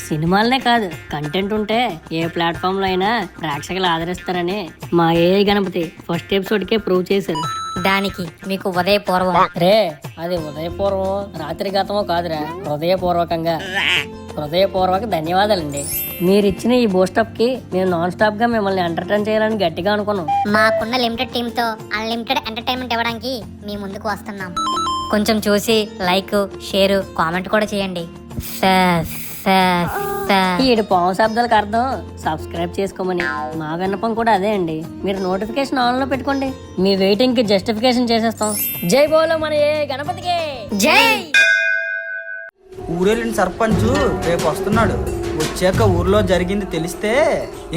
సినిమాలనే కాదు, కంటెంట్ ఉంటే ఏ ప్లాట్ఫామ్ లో అయినా ప్రేక్షకులు ఆదరిస్తారని మా ఏఐ గణపతి ఫస్ట్ ఎపిసోడ్ కే ప్రూవ్ చేశారు. దానికి మీకు ఉదయపూర్వం రే, అది ఉదయపూర్వం రాత్రి గతమో కాదురా, హృదయపూర్వక ధన్యవాదాలండి. మీరు ఇచ్చిన ఈ బూస్టప్ కి మేము నాన్ స్టాప్ గా మిమ్మల్ని ఎంటర్టైన్ చేయాలని గట్టిగా అనుకున్నాం. మాకున్న లిమిటెడ్ టీమ్ తో అన్లిమిటెడ్ ఎంటర్టైన్మెంట్ ఇవ్వడానికి మీ ముందుకు వస్తున్నాం. కొంచెం చూసి లైక్, షేర్, కామెంట్ కూడా చేయండి. ఈడు పాము శబ్దాలకు అర్థం సబ్స్క్రైబ్ చేసుకోమని. మా విన్నపం కూడా అదే అండి. మీరు నోటిఫికేషన్ ఆన్ లో పెట్టుకోండి. మీ వెయిటింగ్ కి జస్టిఫికేషన్ చేసేస్తాం. జై బోలో మన ఏ గణపతికి జై. ఊరెళ్ళిన సర్పంచ్ రేపు వస్తున్నాడు. వచ్చాక ఊర్లో జరిగింది తెలిస్తే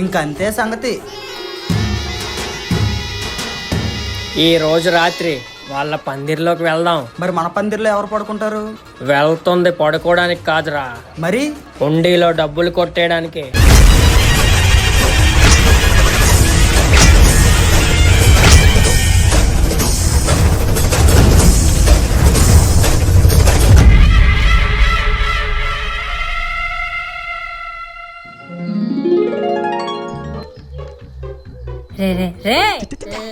ఇంకంతే సంగతి. ఈ రోజు రాత్రి వాళ్ళ పందిర్లోకి వెళ్దాం. మరి మన పందిర్లో ఎవరు పడుకుంటారు? వెళ్తుంది పడుకోవడానికి కాదురా, మరి హుండీలో డబ్బులు కొట్టేయడానికి.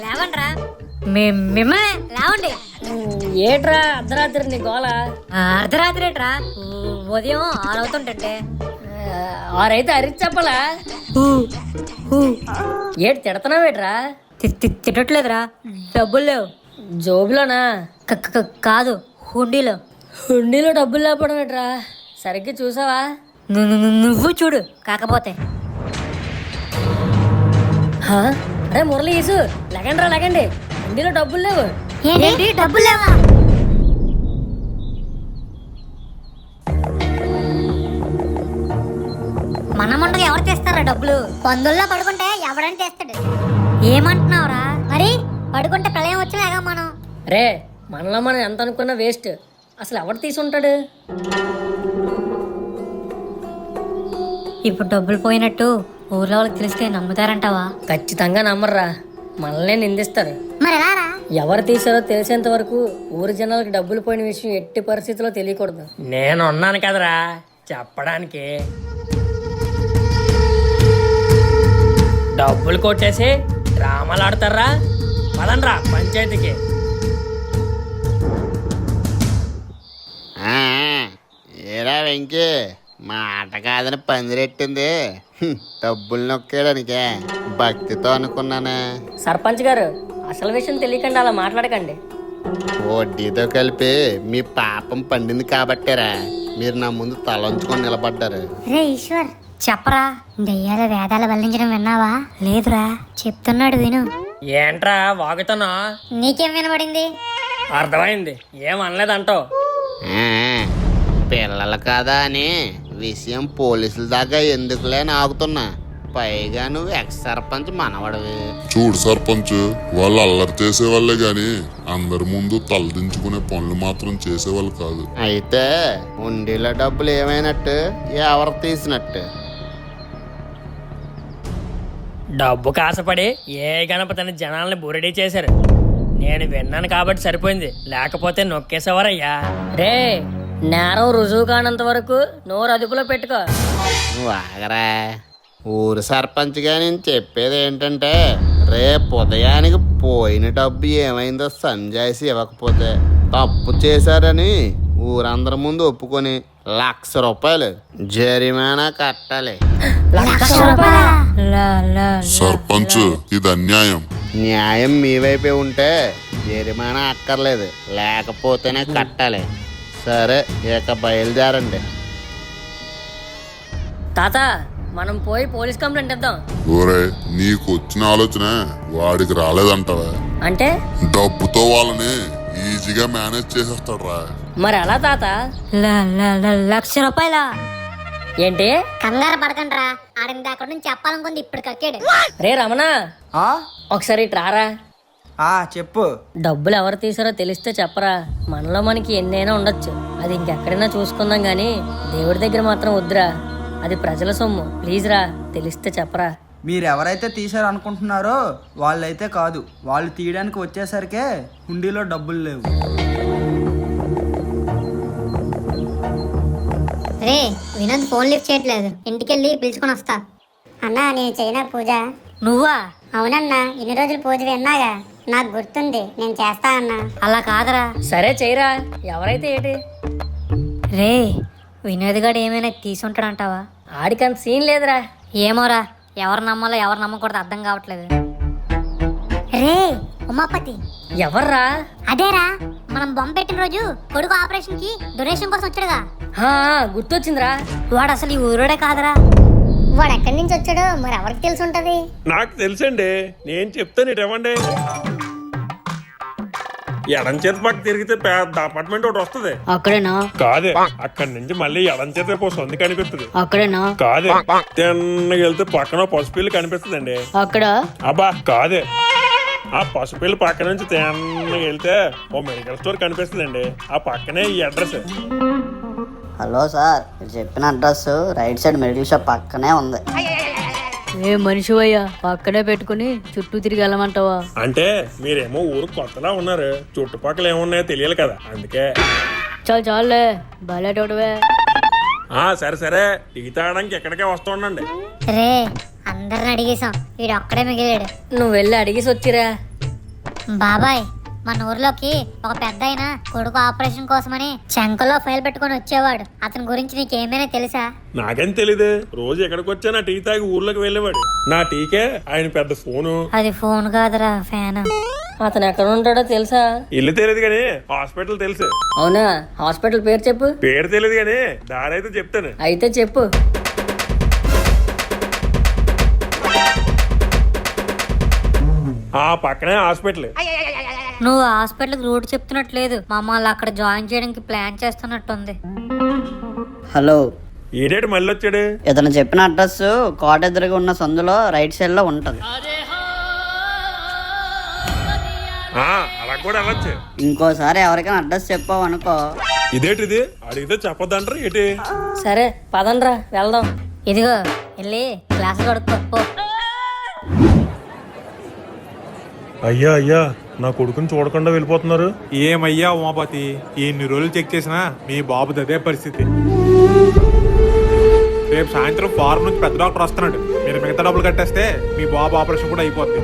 లేవండ్రా, మిమ్మల్ని లేవండి. ఏట్రా అర్ధరాత్రి నీ గోల? అర్ధరాత్రి ఏట్రా, ఉదయం 6 అవుతుంటే. ఆరైతే అరిచి చెప్పలా? ఏడు తిడతావేట్రా? తిట్టట్లేదురా, డబ్బులు లేవు. జోబులోనా? కాదు, హుండీలో. హుండీలో డబ్బులు లేపడం ఏట్రా? సరిగ్గా చూసావా? నువ్వు చూడు. కాకపోతే అరే మురళి యేసు, లెగండి రా లెగండి, హుండీలో డబ్బులు లేవు. ఏంటి డబ్బులు లేవా? మన ముందుగా ఎవరు తెస్తారా డబ్బులు? పందుల్లో పడుకుంటే ఎవడని తెస్తాడు? ఏమంటున్నావురా? మరి పడుకుంటే ప్రళయం వచ్చేలాగా మనం. రే, మనలో మనం ఎంత అనుకున్నా వేస్ట్. అసలు ఎవరు తీసుంటాడు? ఇప్పుడు డబ్బులు పోయినట్టు ఊర్లో వాళ్ళకి తెలిస్తే నమ్ముతారంటావా? ఖచ్చితంగా నమ్మర్రా, మనల్నే నిందిస్తారు. మరి ఎలారా? ఎవరు తీసారో తెలిసేంత వరకు ఊరి జనాలకు డబ్బులు పోయిన విషయం ఎట్టి పరిస్థితిలో తెలియకూడదు. నేను ఉన్నాను కదరా చెప్పడానికి. డబ్బులు కొట్టేసి డ్రామాలు ఆడతారా? పదండ్రా పంచాయతీకి. ఏరా వెంకీ, మా ఆట కాదని పందిరెట్టింది. డబ్బులు నొక్కేయడానికే భక్తితో అనుకున్నానే. సర్పంచ్ గారు, అసలు విషయం తెలియకుండా అలా మాట్లాడకండి. వడ్డీతో కలిపి మీ పాపం పండింది కాబట్టేరా మీరు నా ముందు తలంచుకొని నిలబడ్డారు. రే ఈశ్వర్, చెప్పరా, దెయ్యాల వేదాలు వల్లించడం విన్నావా? లేదురా, చెప్తున్నాడు విను. ఏంట్రా వాగుతున్నా? నీకేం వినబడింది? అర్థమైంది, ఏం అనలేదంటావు. పిల్లలు కాదా అని విషయం పోలీసుల దాకా ఎందుకులే ఆగుతున్నా. పైగా నువ్వు ఎక్స్ సర్పంచ్ మనవడవి. చూడు సర్పంచ్, వాళ్ళు అల్లరి చేసేవాళ్ళే గాని అందరి ముందు తలదించుకునే పనులు మాత్రం చేసేవాళ్ళు కాదు. అయితే ఉండిలో డబ్బులు ఏమైనట్టు, ఎవరు తీసినట్టు? డబ్బు కాసపడి ఏ గణపతిని జనాల్ని బురిడీ చేశారు. నేను విన్నాను కాబట్టి సరిపోయింది, లేకపోతే నొక్కేసేవారయ్యా. రే, నేరం రుజువు కానంత వరకు నోరు అదుపులో పెట్టుకో. నువ్వు ఆగరా. ఊరు సర్పంచ్గా నేను చెప్పేది ఏంటంటే, రేపు ఉదయానికి పోయిన డబ్బు ఏమైందో సంజాయిసి ఇవ్వకపోతే తప్పు చేశారని ఊరందరి ముందు ఒప్పుకొని ₹1,00,000 జరిమానా కట్టాలి. సర్పంచ్, ఇది అన్యాయం. న్యాయం మీ వైపే ఉంటే జరిమానా అక్కర్లేదు, లేకపోతేనే కట్టాలి. సరే, ఇక బయలుదేరండి. తాత, మనం పోయి పోలీస్ కంప్లైంట్ ఇద్దాం. ఓరే, నీకు వచ్చిన ఆలోచన వాడికి రాలేదంటావా? అంటే డబ్బుతో వాళ్ళని ఈజీగా మేనేజ్ చేసేస్తాడు రా. మరి అలా తాత? ₹1,00,000? ఏంటి? కంగారు పడకండ్రా, ఆడింది అక్కడ నుంచి చెప్పాలనుకుంది ఇప్పుడు కక్కాడు. రే రమణ, ఒకసారి రారా. చెప్పు. డబ్బులు ఎవరు తీసారో తెలిస్తే చెప్పరా. మనలో మనకి ఎన్నైనా ఉండొచ్చు, అది ఇంకెక్కడైనా చూసుకుందాం గానీ దేవుడి దగ్గర మాత్రం వద్దురా. అది ప్రజల సొమ్ము, ప్లీజ్ రా, తెలిస్తే చెప్పరా. మీరు ఎవరైతే తీశారు అనుకుంటున్నారో వాళ్ళైతే కాదు. వాళ్ళు తీయడానికి వచ్చేసరికే హుండీలో డబ్బులు లేవు. రే వినోద్ ఫోన్ లిఫ్ట్ చేయట్లేదు, ఇంటికెళ్ళి పిలుచుకొని వస్తా. అన్నా నేను చేయనా పూజ? నువ్వా? అవునన్నా, ఇన్ని రోజులు పూజ విన్నాగా, నాకు గుర్తుంది, నేను చేస్తా అన్నా. అలా కాదురా. సరే చేయరా, ఎవరైతే ఏంటి. రే వినోద్ గాడు ఏమైనా తీసుంటాడంటావా? ఆడికంత సీన్ లేదురా. ఏమోరా, ఎవరు నమ్మాలో ఎవరు నమ్మకూడదు అర్థం కావట్లేదు. రే ఉమాపతి, ఎవర్రా? అదేరా మనం బొమ్మ పెట్టిన రోజు కొడుకు ఆపరేషన్ కి డొనేషన్ కోసం వచ్చాడుగా, హా, గుర్తొచ్చిందిరా. వాడు అసలు ఈ ఊరోడే కాదురా. వాడు ఎక్కడి నుంచి వచ్చాడో మరి ఎవరికి తెలిసి ఉంటది? నాకు తెలుసండి, నేను చెప్తాను ఇటవ్వండి. ఎడం చేతి పక్క తిరిగితే పెద్ద అపార్ట్మెంట్ ఒకటి వస్తుంది. అక్కడేనా? కాదే, అక్కడి నుంచి మళ్ళీ ఎడం చేతి వైపు సందు కనిపిస్తుంది. అక్కడేనా? కాదే, తిన్నగా వెళ్తే పక్కన పసుపిల్లి కనిపిస్తుందండి. అక్కడ? అబ్బా కాదే, ఆ పసుపిల్లి పక్క నుంచి తిన్నగా వెళ్తే ఓ మెడికల్ స్టోర్ కనిపిస్తుందండి. ఆ పక్కనే ఈ అడ్రస్. హలో సార్, మీరు చెప్పిన address right side medical shop పక్కనే ఉంది. ఏ మనిషివయ్యా, పక్కనే పెట్టుకుని చుట్టూ తిరిగి వెళ్ళమంటావా? అంటే మీరేమో ఊరు కొత్తలా ఉన్నారు, చుట్టుపక్కల ఏమున్నాయో తెలియాలి కదా, అందుకే. చాలే బయటవే. సరే సరే, టీ తాగడానికి ఎక్కడికే వస్తూ ఉండండి. రే అందరిని అడిగేశాం, వీడు ఒక్కడే మిగిలాడు. నువ్వు వెళ్ళి అడిగేసి వచ్చిరా. బాబాయ్, మన ఊర్లోకి ఒక పెద్ద ఆయన కొడుకు ఆపరేషన్ కోసమని చంకలో ఫైల్ పెట్టుకొని వచ్చేవాడు. అతని గురించి నీకేమైనా తెలుసా? నాకేం తెలీదు, రోజు ఎక్కడికి వచ్చా నా టీ తాగి ఊర్లోకి వెళ్ళేవాడు. నా టీకే ఆయన పెద్ద ఫోను. అది ఫోన్ కాదురా, ఫ్యాన్. అతను ఎక్కడ ఉంటాడో తెలుసా? ఇల్లు తెలియదు కానీ హాస్పిటల్ తెలుసు. అవునా? హాస్పిటల్ పేరు చెప్పు. పేరు తెలియదు కానీ దారి అయితే చెప్తాను. అయితే చెప్పు. ఆ పక్కనే హాస్పిటల్. నువ్వు హాస్పిటల్కి రూట్ చెప్తున్నట్లేదు, మమ్మల్ని అక్కడ జాయిన్ చేయడానికి ప్లాన్ చేస్తున్నట్టుంది. హలో, ఏడేటి మళ్ళీ వచ్చాడు? ఇతను చెప్పిన అడ్రస్ కోట ఎదురుగా ఉన్న సందులో రైట్ సైడ్ లో ఉంటది. అలా కూడా వెళ్ళొచ్చు. ఇంకోసారి ఎవరికైనా అడ్రస్ చెప్పావు అనుకో. ఇదేటిది అడిగితే చెప్పొద్దంటారు ఏంటి? సరే పదండ్రా వెళ్దాం. ఇదిగో వెళ్ళి క్లాస్ కడుక్కో. అయ్యా అయ్యా, నా కొడుకుని చూడకుండా వెళ్ళిపోతున్నారు. ఏమయ్యా ఉమాపతి, ఎన్ని రోజులు చెక్ చేసినా మీ బాబుది అదే పరిస్థితి. రేపు సాయంత్రం ఫారెన్ నుంచి పెద్ద డాక్టర్ వస్తున్నాడు. మీరు మిగతా డబ్బులు కట్టేస్తే మీ బాబు ఆపరేషన్ కూడా అయిపోద్ది.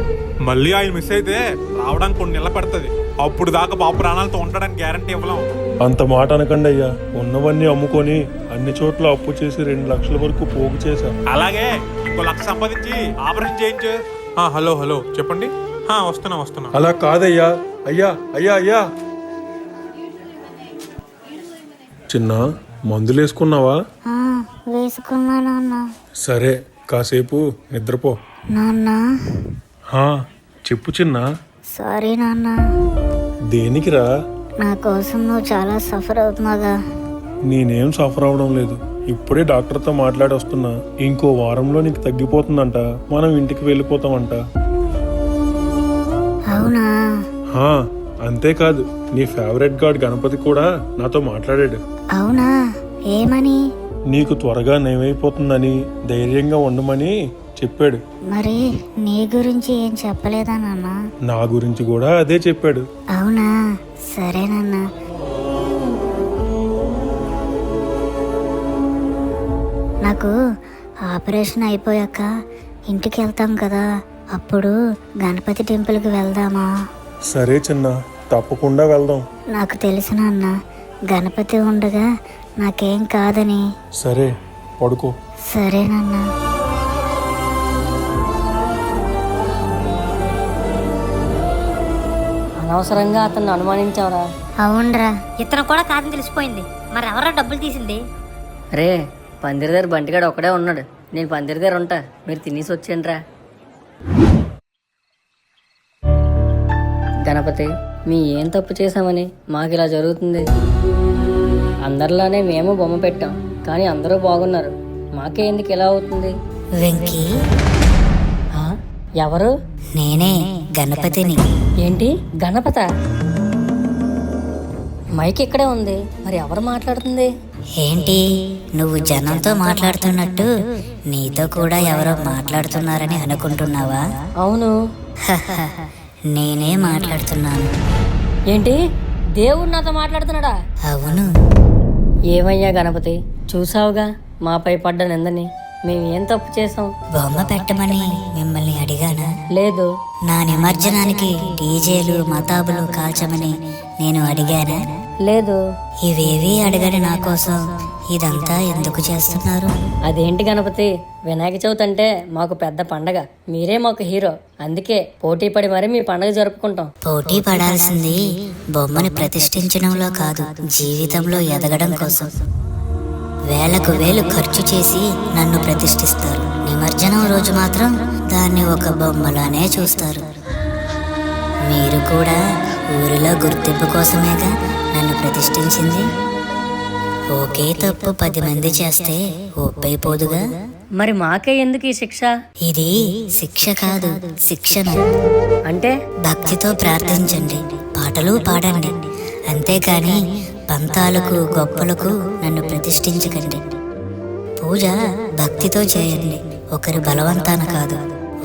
మళ్ళీ ఆయన మిస్ అయితే రావడానికి కొన్ని నెలలు పడుతుంది. అప్పుడు దాకా బాబు ప్రాణాలతో ఉండడానికి గ్యారంటీ ఇవ్వలేం. అంత మాట అనకండి అయ్యా, ఉన్నవన్నీ అమ్ముకొని అన్ని చోట్ల అప్పు చేసి 2 లక్షల వరకు పోగు చేశా. అలాగే ఇంకో 1 లక్ష సంపాదించి ఆపరేషన్ చేయించు. హలో చెప్పండి. వస్తున్నా. అలా కాదయ్యా. అయ్యా అయ్యా అయ్యా, చిన్న మందులు వేసుకున్నావా? వేసుకున్నా నాన్న. సరే, కాసేపు నిద్రపో. నాన్న చెప్పు చిన్న. సారీ నాన్న, దేనికిరా? నా కోసం నువ్వు చాలా సఫర్ అవుతున్నాగా. నేనేం సఫర్ అవడం లేదు, ఇప్పుడే డాక్టర్తో మాట్లాడి వస్తున్నా. ఇంకో వారంలో నీకు తగ్గిపోతుందంట, మనం ఇంటికి వెళ్ళిపోతామంట. అవునా? అంతేకాదు, నీ ఫేవరెట్ గాడ్ గణపతి కూడా నాతో మాట్లాడాడు. అవునా? ఏమని? నీకు త్వరగా నయమైపోతుందని, ధైర్యంగా ఉండమని చెప్పాడు. మరి నీ గురించి ఏం చెప్పలేదా నాన్న? నా గురించి కూడా అదే చెప్పాడు. అవునా? సరే నాన్న. నాకు ఆపరేషన్ అయిపోయాక ఇంటికి వెళ్తాం కదా, అప్పుడు గణపతి టెంపుల్కి వెళ్దామా? సరే చిన్న, తప్పకుండా వెళ్దాం. నాకు తెలుసు నాన్న, గణపతి ఉండగా నాకేం కాదని. సరే, పడుకో. సరే నాన్న. అనవసరంగా అతన్ని అనుమానించావురా. అవునరా, ఇతను కూడా కాదని తెలిసిపోయింది. మరి ఎవరా డబ్బులు తీసింది? రే, పందిరి దగ్గర బంటిగాడు ఒకడే ఉన్నాడు. నేను పందిరి దగ్గర ఉంటా, మీరు తినేసి వచ్చేయండిరా. గణపతి, మీ ఏం తప్పు చేశామని మాకు ఇలా జరుగుతుంది? అందరిలానే మేము బొమ్మ పెట్టాం, కానీ అందరూ బాగున్నారు. మాకే ఎందుకు ఇలా అవుతుంది? వెంకీ, ఎవరు? నేనే గణపతిని. ఏంటి గణపత? మైక్ ఇక్కడే ఉంది, మరి ఎవరు మాట్లాడుతుంది? ఏంటి నువ్వు జనంతో మాట్లాడుతున్నట్టు నీతో కూడా ఎవరో మాట్లాడుతున్నారని అనుకుంటున్నావా? అవును. నేనే మాట్లాడుతున్నాను. ఏంటి, దేవుడు నాతో మాట్లాడుతున్నాడా? అవును. ఏమయ్యా గణపతి, చూసావుగా మాపై పడ్డ నిందని. మేము ఏం తప్పు చేసాం? బొమ్మ పెట్టమని మిమ్మల్ని అడిగానా? లేదు. నా నిమజ్జనానికి డీజేలు మతాబులు కాల్చమని నేను అడిగానా? లేదు. ఇవేవి అడగని నా కోసం ఇదంతా ఎందుకు చేస్తున్నారు? అదేంటి గణపతి, వినాయక చవితి అంటే మాకు పెద్ద పండగ. మీరే మాకు హీరో. అందుకే పోటీ పడి మరి మీ పండగ జరుపుకుంటాం. పోటీ పడాల్సింది బొమ్మని ప్రతిష్ఠించడంలో కాదు, జీవితంలో ఎదగడం కోసం. వేలకు వేలు ఖర్చు చేసి నన్ను ప్రతిష్ఠిస్తారు. నిమజ్జనం రోజు మాత్రం దాన్ని ఒక బొమ్మలానే చూస్తారు. మీరు కూడా ఊరిలో గుర్తింపు కోసమేగా నన్ను ప్రతిష్ఠించింది. ఒకే తప్పు 10 మంది చేస్తే ఒప్పైపోదుగా. మరి మాకే ఎందుకు ఈ శిక్ష? ఇది శిక్ష కాదు, శిక్షణ. అంటే భక్తితో ప్రార్థించండి, పాటలు పాడండి, అంతేకాని పంతాలకు గొప్పలకు నన్ను ప్రతిష్ఠించకండి. పూజ భక్తితో చేయండి, ఒకరి బలవంతాన కాదు.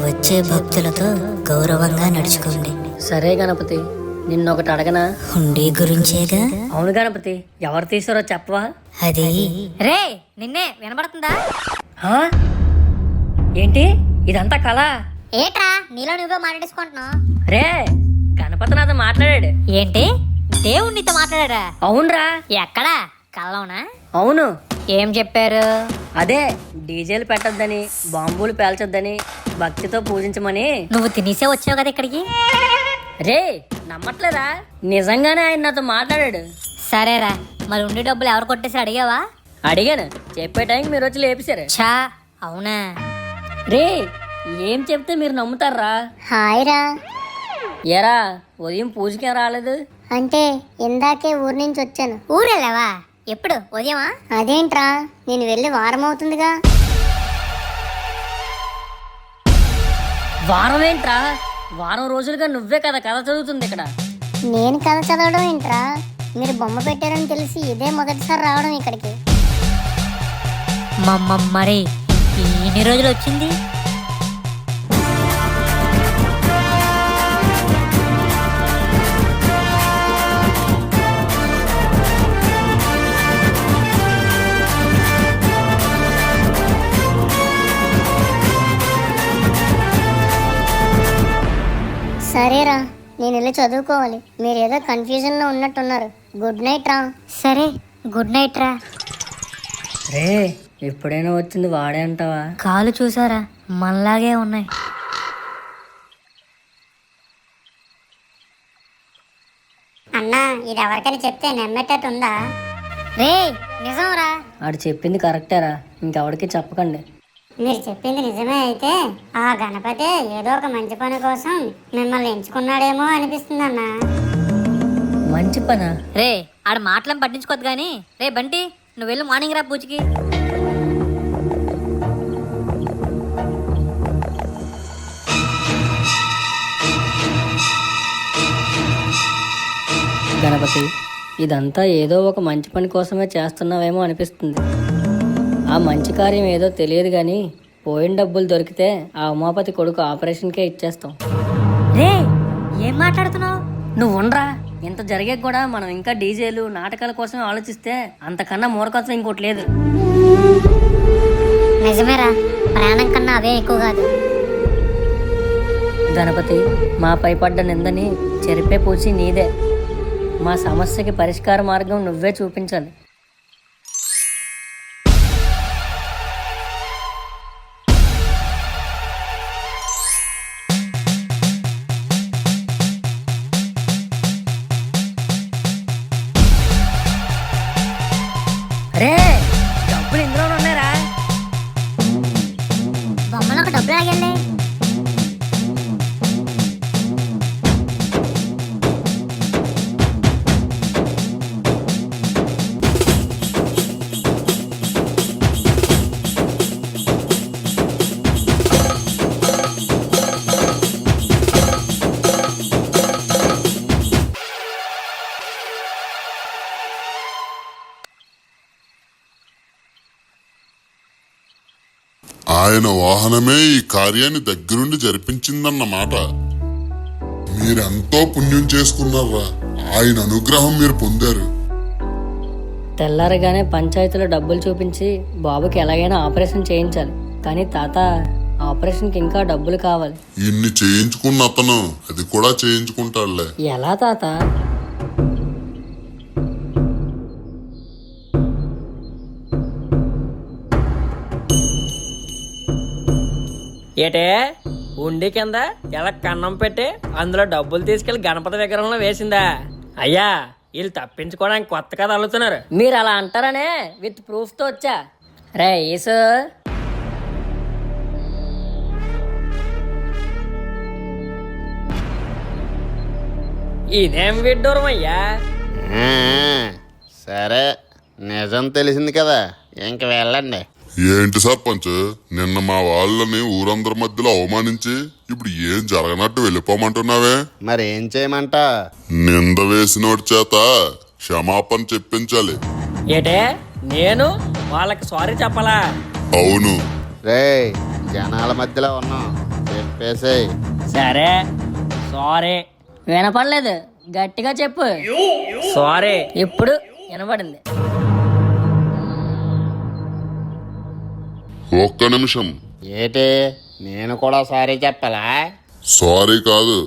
వచ్చే భక్తులతో గౌరవంగా నడుచుకోండి. సరే గణపతి, నిన్నొకటి అడగనా? హుండీ గురించేగా. అవును గణపతి, ఎవరు తీసారో చెప్పవా? అది రే నిన్నే వినబడుతుందా? ఆ? ఏంటి ఇదంతా కళ? ఏట్రా నీలో నువ్వే మాట్లాడేసుకుంటున్నావు? రే, గణపతి నాతో మాట్లాడాడు. ఏంటి దేవుడు నీతో మాట్లాడారా? అవునరా. ఎక్కడా? కల్లోనా? అవును. ఏం చెప్పారు? అదే డీజేలు పెట్టొద్దని, బాంబులు పేల్చొద్దని, భక్తితో పూజించమని. నువ్వు తినేసే వచ్చావు కదా ఇక్కడికి. రే, నమ్మట్లేదా? నిజంగానే ఆయన నాతో మాట్లాడాడు. సరేరా, మరి ఉండి డబ్బులు ఎవరు కొట్టేసి అడిగావా? అడిగాను, చెప్పే టైంకి మీరు వచ్చి లేపేశారు. చా అవునా? రే, ఏం చెప్తే మీరు నమ్ముతారా? హాయ్ రా. ఎరా, ఉదయం పూజకేం రాలేదు? అంటే ఇందాకే ఊరి నుంచి వచ్చాను. ఊరెళ్ళావా? ఎప్పుడు? ఉదయమా? అదేంట్రా, నేను వెళ్ళి వారం అవుతుందిగా. వారం ఏంట్రా? వారం రోజులుగా నువ్వే కదా కథ చదువుతుంది ఇక్కడ. నేను కథ చదవడం ఏంట్రా? మీరు బొమ్మ పెట్టారని తెలిసి ఇదే మొదటిసారి రావడం ఇక్కడికి. మరి ఎన్ని రోజులు వచ్చింది? సరేరా, నేను వెళ్ళి చదువుకోవాలి. మీరు ఏదో కన్ఫ్యూజన్లో ఉన్నట్టున్నారు. గుడ్ నైట్ రా. సరే, గుడ్ నైట్ రా. రే, ఎప్పుడైనా వచ్చింది వాడే అంటావా? కాలు చూసారా, మనలాగే ఉన్నాయి. అన్నా, ఇది ఎవరికైనా చెప్తే నమ్మేటట్టుందా? రే నిజంరా. ఆడు చెప్పింది కరెక్టేరా, ఇంకెవరికి చెప్పకండి. మీరు చెప్పింది నిజమే అయితే ఆ గణపతి ఏదో ఒక మంచి పని కోసం మిమ్మల్ని ఎంచుకున్నాడేమో అనిపిస్తుంది అన్న. మంచి పనా? రే, ఆడ మాటలం పట్టించుకోద్దు గాని. రే బంటి, నువ్వు వెళ్ళు మార్నింగ్ రా పూజకి. గణపతి, ఇదంతా ఏదో ఒక మంచి పని కోసమే చేస్తున్నావేమో అనిపిస్తుంది. ఆ మంచి కార్యం ఏదో తెలియదు కానీ పోయిన డబ్బులు దొరికితే ఆ ఉమాపతి కొడుకు ఆపరేషన్కే ఇచ్చేస్తాం. రే, ఏం మాట్లాడుతున్నావు? నువ్వు ఉండరా. ఇంత జరిగే కూడా మనం ఇంకా డీజేలు నాటకాల కోసం ఆలోచిస్తే అంతకన్నా మూర్ఖత్వం ఇంకోటి లేదు. నిజమేరా, ప్రాణం కన్నా అవే ఎక్కువ కాదు. గణపతి, మాపై పడ్డ నిందని చెరిపే పూచి నీదే. మా సమస్యకి పరిష్కార మార్గం నువ్వే చూపించాలి. రే, డబ్బులు ఇందులోనే ఉన్నారా? బొమ్మలో ఒక డబ్బులు ఆగండి. ఆయన వాహనమే ఈ కార్యాన్ని దగ్గరుండి జరిపించిందన్నమాట. మీరెంతో పుణ్యం చేసుకున్నారా, ఆయన అనుగ్రహం మీరు పొందారు. తెల్లారగానే పంచాయతీలో డబ్బులు చూపించి బాబుకి ఎలాగైనా ఆపరేషన్ చేయించాలి. కానీ తాత, ఆపరేషన్కి ఇంకా డబ్బులు కావాలి. ఇన్ని చేయించుకున్న అతను అది కూడా చేయించుకుంటాడులే. ఎలా తాత? ఏటే ఉండి కింద ఎలా కన్నం పెట్టి అందులో డబ్బులు తీసుకెళ్లి గణపతి విగ్రహంలో వేసిందా? అయ్యా, వీళ్ళు తప్పించుకోవడానికి కొత్త కథ అల్లుతున్నారు. మీరు అలా అంటారనే విత్ ప్రూఫ్ తో వచ్చా. రే యేసు, ఇదేం విడ్డూరం అయ్యా. ఆ, సరే, నిజం తెలిసింది కదా, ఇంక వెళ్ళండి. ఏంటి సర్పంచ్, నిన్న మా వాళ్ళని ఊరందరి మధ్యలో అవమానించి ఇప్పుడు ఏం జరగనట్టు వెళ్ళిపోమంటున్నావే? మరి ఏం చేయమంట? నింద వేసినోడి చేత క్షమాపణ చెప్పించాలి. ఏటే నేను వాళ్ళకి సారీ చెప్పాలా? అవును. రేయ్, జనాల మధ్యలో ఉన్నాం, చెప్పేసేయ్. సరే, సారీ. వినపడలేదు, గట్టిగా చెప్పు. సారీ. ఇప్పుడు వినపడింది. ఒక్క నిమిషం. ఏటి, నేను కూడా సారీ చెప్పాలా? సారీ కాదు,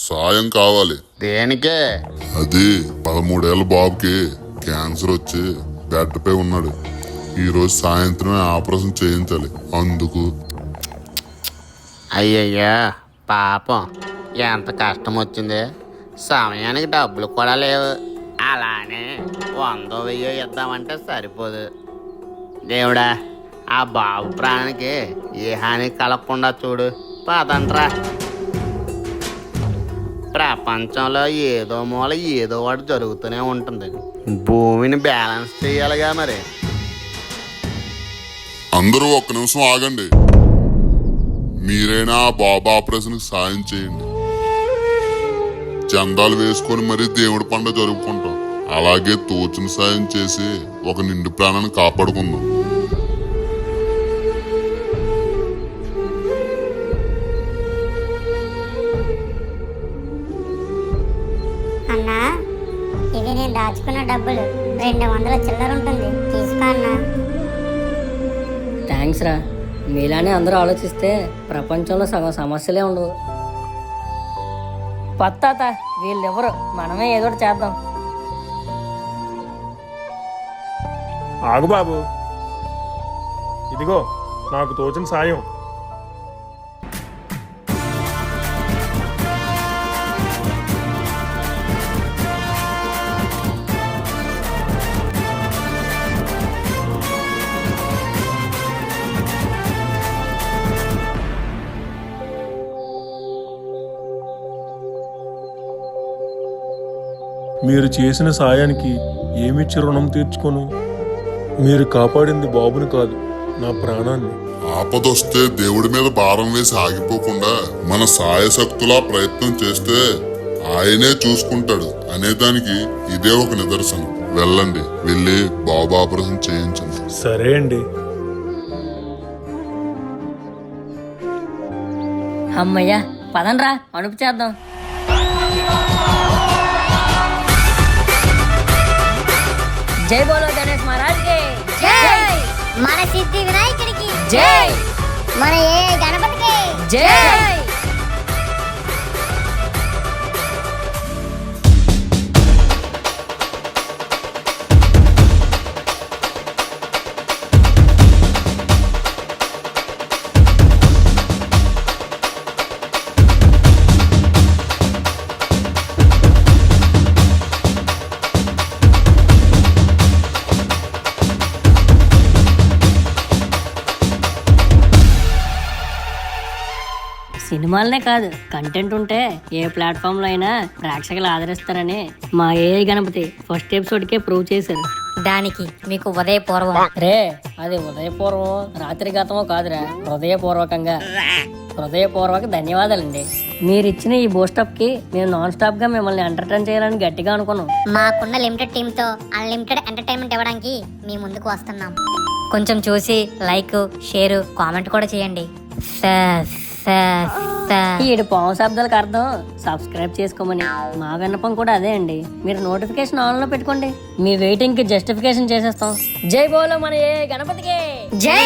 సాయం కావాలి. దేనికే? అది 13 ఏళ్ళ బాబుకి క్యాన్సర్ వచ్చి బెడ్ పై ఉన్నాడు. ఈ రోజు సాయంత్రమే ఆపరేషన్ చేయించాలి. అందుకు. అయ్యయ్యా పాపం, ఎంత కష్టం వచ్చింది. సమయానికి డబ్బులు కూడా లేవు. అలానే 100,000 ఇద్దామంటే సరిపోదు. దేవుడా, ఆ బాబు ప్రాణానికి ఏ హాని కలగకుండా చూడు. పదండ్రా. ప్రపంచంలో ఏదో మూల ఏదో ఒకటి జరుగుతూనే ఉంటుంది. భూమిని బ్యాలెన్స్ చేయాలిగా మరి. అందరూ ఒక్క నిమిషం ఆగండి. మీరైనా ఆ బాబు ఆపరేషన్కి సాయం చేయండి. చందాలు వేసుకొని మరీ దేవుడి పండుగ జరుపుకుంటాం. అలాగే తోచిన సాయం చేసి ఒక నిండు ప్రాణాన్ని కాపాడుకుందాం. అన్నా, ఇది నేను దాచుకున్న డబ్బులు 200 చిల్లర ఉంటుంది, తీసుకో అన్నా. థ్యాంక్స్ రా. మీలానే అందరూ ఆలోచిస్తే ప్రపంచంలో సగం సమస్యలే ఉండవు. పత్తాత, వీళ్ళెవరు, మనమే ఏదో ఒకటి చేద్దాం. ఆగు బాబు, ఇదిగో నాకు తోచిన సాయం. మీరు చేసిన సాయానికి ఏమిచ్చి రుణం తీర్చుకోను? మీరు కాపాడింది బాబుని కాదు, నా ప్రాణాన్ని. ఆపదొస్తే దేవుడి మీద భారం వేసి ఆగిపోకుండా మన సాయశక్తులా ప్రయత్నం చేస్తే ఆయనే చూసుకుంటాడు అనేదానికి ఇదే ఒక నిదర్శనం. వెళ్ళండి, వెళ్ళి బాబు ఆపరేషన్ చేయించండి. సరే అండి. అమ్మయ్యా, పదండ్రా, అణుపు చేద్దాం. జై బోలో గణేష్ మహారాజ్ కి జై! మన సిద్ధి వినాయకుడికి జై! మన ఏ గణపతికి జై! సినిమాలనే కాదు, కంటెంట్ ఉంటే ఏ ప్లాట్ఫామ్ లో అయినా ప్రేక్షకులు ఆదరిస్తారని మా ఏఐ గణపతి ఫస్ట్ ఎపిసోడ్ కే ప్రూవ్ చేశారు. దానికి మీకు ఉదయపూర్వం. రే, అది ఉదయపూర్వం రాత్రి గతమో కాదురా, హృదయపూర్వక ధన్యవాదాలండి. మీరు ఇచ్చిన ఈ బూస్టప్ కి మేము నాన్ స్టాప్ గా మిమ్మల్ని ఎంటర్టైన్ చేయాలని గట్టిగా అనుకున్నాం. మాకున్న లిమిటెడ్ టీమ్ తో అన్లిమిటెడ్ ఎంటర్టైన్మెంట్ ఇవ్వడానికి మీ ముందుకు వస్తున్నాం. కొంచెం చూసి లైక్, షేర్, కామెంట్ కూడా చేయండి. ఈడు పాము శబ్దాలకు అర్థం సబ్స్క్రైబ్ చేసుకోమని. మా విన్నపం కూడా అదే అండి. మీరు నోటిఫికేషన్ ఆన్ లో పెట్టుకోండి. మీ వెయిటింగ్ కి జస్టిఫికేషన్ చేసేస్తాం. జై బోలో మన ఏ గణపతికి జై